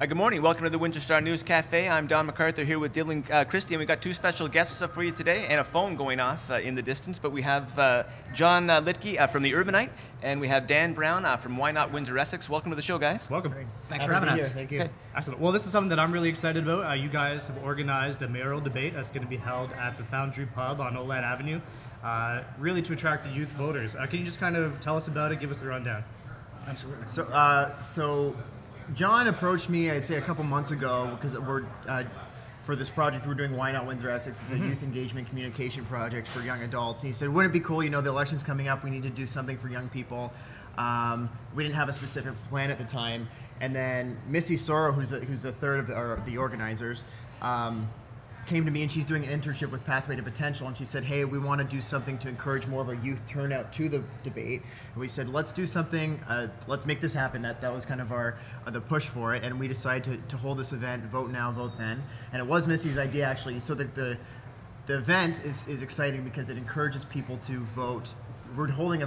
Good morning. Welcome to the Windsor Star News Cafe. I'm Don MacArthur here with Dylan Christie, and we've got two special guests up for you today and a phone going off in the distance. But we have Jon Liedtke from The Urbanite, and we have Dan Brown from Why Not Windsor, Essex. Welcome to the show, guys. Welcome. Thanks for having us. Thank you. Okay. Excellent. Well, this is something that I'm really excited about. You guys have organized a mayoral debate that's going to be held at the Foundry Pub on Olad Avenue, really to attract the youth voters. Can you just kind of tell us about it, give us the rundown? Absolutely. So John approached me, I'd say a couple months ago, because we're for this project we're doing Why Not Windsor Essex. It's a youth engagement communication project for young adults. And he said, wouldn't it be cool, you know, the election's coming up, we need to do something for young people. We didn't have a specific plan at the time. And then Missy Sorrow, who's the third of the organizers, came to me, and she's doing an internship with Pathway to Potential, and she said, hey, we want to do something to encourage more of a youth turnout to the debate. And we said, let's do something, let's make this happen. That was kind of the push for it, and we decided to hold this event, Vote Now, Vote Then. And it was Missy's idea, actually, so that the event is exciting because it encourages people to vote. We're holding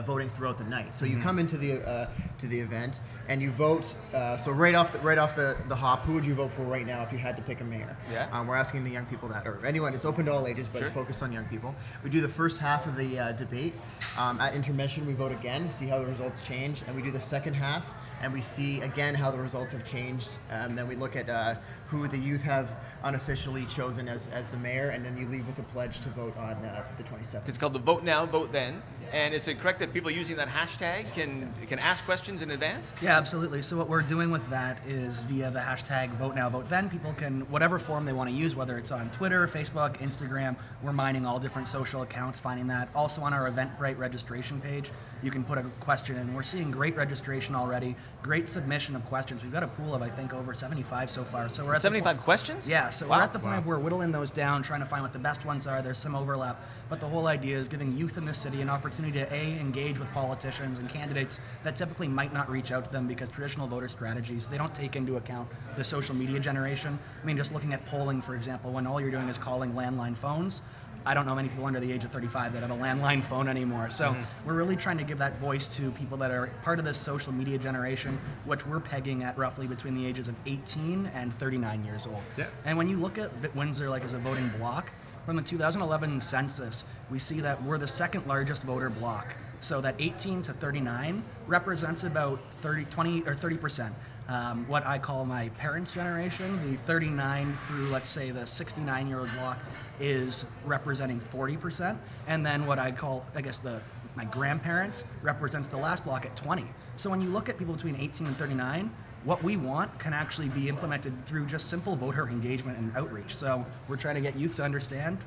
voting throughout the night. So you come into the event and you vote. So right off the hop, who would you vote for right now if you had to pick a mayor? Yeah. We're asking the young people that, or anyone. It's open to all ages, but Sure. It's focused on young people. We do the first half of the debate. At intermission, we vote again, see how the results change, and we do the second half, and we see again how the results have changed. Then we look at who the youth have unofficially chosen as the mayor, and then you leave with a pledge to vote on the 27th. It's called the Vote Now, Vote Then. And is it correct that people using that hashtag can ask questions in advance? Yeah, absolutely. So what we're doing with that is via the hashtag Vote Now, Vote Then. People can, whatever form they want to use, whether it's on Twitter, Facebook, Instagram, we're mining all different social accounts, finding that. Also on our Eventbrite registration page, you can put a question in. We're seeing great registration already, great submission of questions. We've got a pool of, I think, over 75 so far. So we're at 75 questions? Yeah, so we're at the point of we're whittling those down, trying to find what the best ones are. There's some overlap, but the whole idea is giving youth in this city an opportunity to engage with politicians and candidates that typically might not reach out to them because traditional voter strategies, they don't take into account the social media generation. I mean, just looking at polling, for example, when all you're doing is calling landline phones, I don't know many people under the age of 35 that have a landline phone anymore. So we're really trying to give that voice to people that are part of this social media generation, which we're pegging at roughly between the ages of 18 and 39 years old. Yeah. And when you look at Windsor like as a voting block, from the 2011 census, we see that we're the second largest voter block. So that 18 to 39 represents about 30%. What I call my parents' generation, the 39 through, let's say, the 69-year-old block is representing 40%. And then what I call, I guess, my grandparents represents the last block at 20. So when you look at people between 18 and 39, what we want can actually be implemented through just simple voter engagement and outreach. So we're trying to get youth to understand,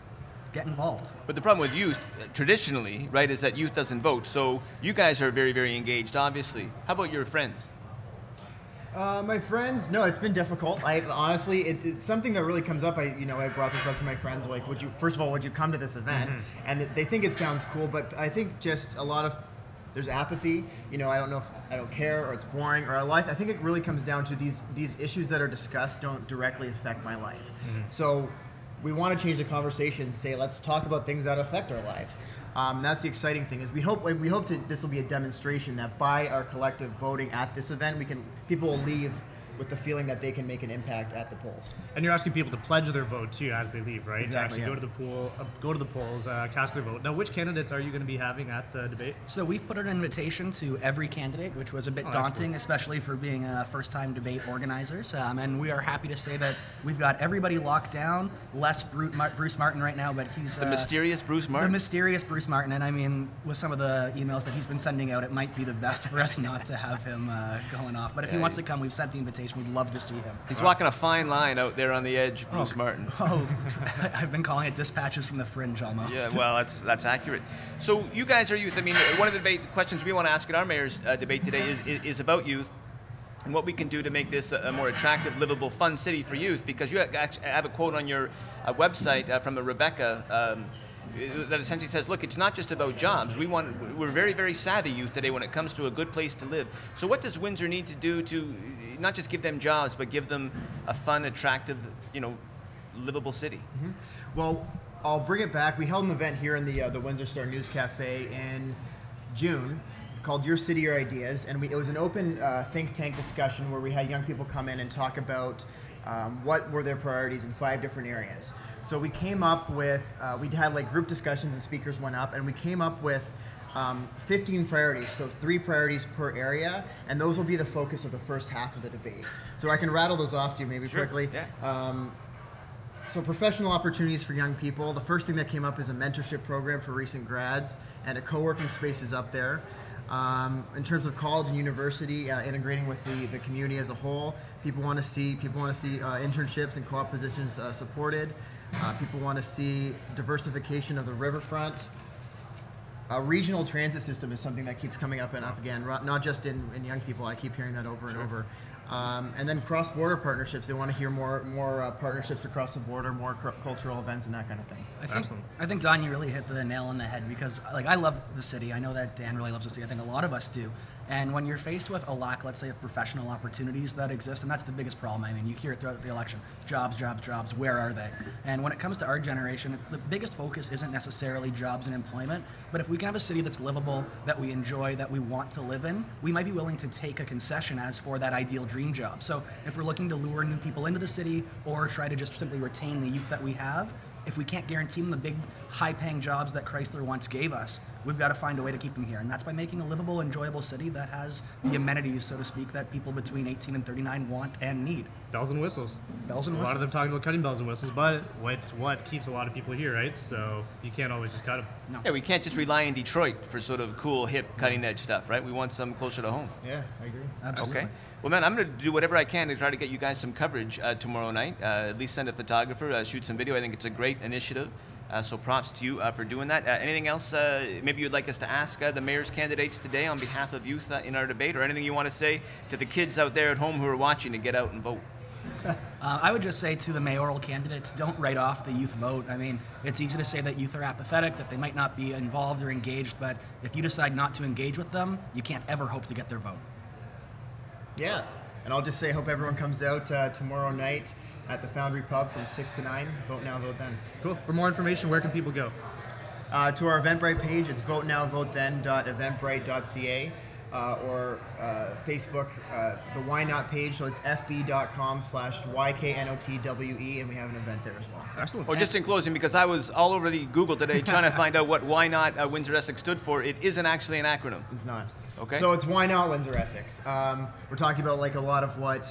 get involved. But the problem with youth, traditionally, right, is that youth doesn't vote. So you guys are very, very engaged, obviously. How about your friends? My friends, no, it's been difficult. Honestly, it's something that really comes up. I brought this up to my friends. Like, would you come to this event? And they think it sounds cool, but I think just a lot of there's apathy. I don't know if I don't care or it's boring or our life. I think it really comes down to these issues that are discussed don't directly affect my life. So we want to change the conversation. Say, let's talk about things that affect our lives. That's the exciting thing. Is we hope this will be a demonstration that by our collective voting at this event, people will leave with the feeling that they can make an impact at the polls. And you're asking people to pledge their vote too as they leave, right? Exactly, to actually go to the polls, cast their vote. Now, which candidates are you going to be having at the debate? So we've put an invitation to every candidate, which was a bit daunting, especially for being first-time debate organizers. And we are happy to say that we've got everybody locked down. Less Bruce Martin right now, but he's The mysterious Bruce Martin? The mysterious Bruce Martin. And I mean, with some of the emails that he's been sending out, it might be the best for us not to have him going off. But if he wants to come, we've sent the invitation. We'd love to see him. He's walking a fine line out there on the edge, Bruce Martin. Oh, I've been calling it dispatches from the fringe almost. Yeah, well, that's accurate. So you guys are youth. I mean, one of the debate questions we want to ask at our mayor's debate today is about youth and what we can do to make this a more attractive, livable, fun city for youth. Because you actually have a quote on your website from Rebecca that essentially says, look, it's not just about jobs. We're very, very savvy youth today when it comes to a good place to live. So what does Windsor need to do to not just give them jobs, but give them a fun, attractive, livable city? Well, I'll bring it back. We held an event here in the Windsor Star News Cafe in June, called Your City, Your Ideas, and it was an open think tank discussion where we had young people come in and talk about what were their priorities in 5 different areas. So we came up with, we had like group discussions and speakers went up, and we came up with 15 priorities, so 3 priorities per area, and those will be the focus of the first half of the debate. So I can rattle those off to you maybe quickly. Yeah. So professional opportunities for young people. The first thing that came up is a mentorship program for recent grads, and a co-working space is up there. In terms of college and university, integrating with the community as a whole, people want to see internships and co-op positions supported. People want to see diversification of the riverfront. A regional transit system is something that keeps coming up and up again, not just in young people. I keep hearing that over and over. And then cross-border partnerships. They want to hear more partnerships across the border, more cultural events, and that kind of thing. I think Don, you really hit the nail on the head, because like I love the city. I know that Dan really loves the city. I think a lot of us do. And when you're faced with a lack, let's say, of professional opportunities that exist, and that's the biggest problem. I mean, you hear it throughout the election: jobs, jobs, jobs. Where are they? And when it comes to our generation, the biggest focus isn't necessarily jobs and employment, but if we can have a city that's livable, that we enjoy, that we want to live in, we might be willing to take a concession as for that ideal dream job. So if we're looking to lure new people into the city, or try to just simply retain the youth that we have, if we can't guarantee them the big, high-paying jobs that Chrysler once gave us, we've got to find a way to keep them here. And that's by making a livable, enjoyable city that has the amenities, so to speak, that people between 18 and 39 want and need. Bells and whistles. Bells and whistles. A lot of them talking about cutting bells and whistles, but it's what keeps a lot of people here, right? So you can't always just cut them. No. Yeah, we can't just rely on Detroit for sort of cool, hip, cutting-edge stuff, right? We want some closer to home. Yeah, I agree. Absolutely. Okay. Well, man, I'm going to do whatever I can to try to get you guys some coverage tomorrow night. At least send a photographer, shoot some video. I think it's a great initiative. So props to you for doing that. Anything else maybe you'd like us to ask the mayor's candidates today on behalf of youth in our debate, or anything you want to say to the kids out there at home who are watching to get out and vote? I would just say to the mayoral candidates, don't write off the youth vote. I mean, it's easy to say that youth are apathetic, that they might not be involved or engaged, but if you decide not to engage with them, you can't ever hope to get their vote. Yeah, and I'll just say, hope everyone comes out tomorrow night at the Foundry Pub from 6 to 9. Vote now, vote then. Cool. For more information, where can people go? To our Eventbrite page, it's votenowvotethen.eventbrite.ca, or Facebook, the Why Not page, so it's fb.com/YKNOTWE, and we have an event there as well. Excellent. Well, just in closing, because I was all over the Google today trying to find out what Why Not Windsor Essex stood for, it isn't actually an acronym. It's not. Okay. So it's Why Not Windsor Essex. We're talking about like a lot of what,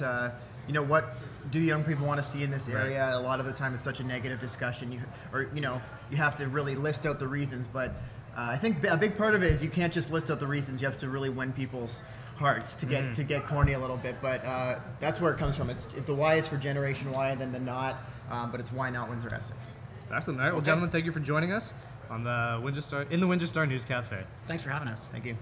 what do young people want to see in this area? Right. A lot of the time it's such a negative discussion, you have to really list out the reasons, but I think a big part of it is you can't just list out the reasons, you have to really win people's hearts to get corny a little bit, but that's where it comes from. The why is for Generation Y, and then the not, but it's Why Not Windsor Essex. Excellent. All right, well, gentlemen, thank you for joining us on the Windsor Star News Cafe. Thanks for having us. Thank you.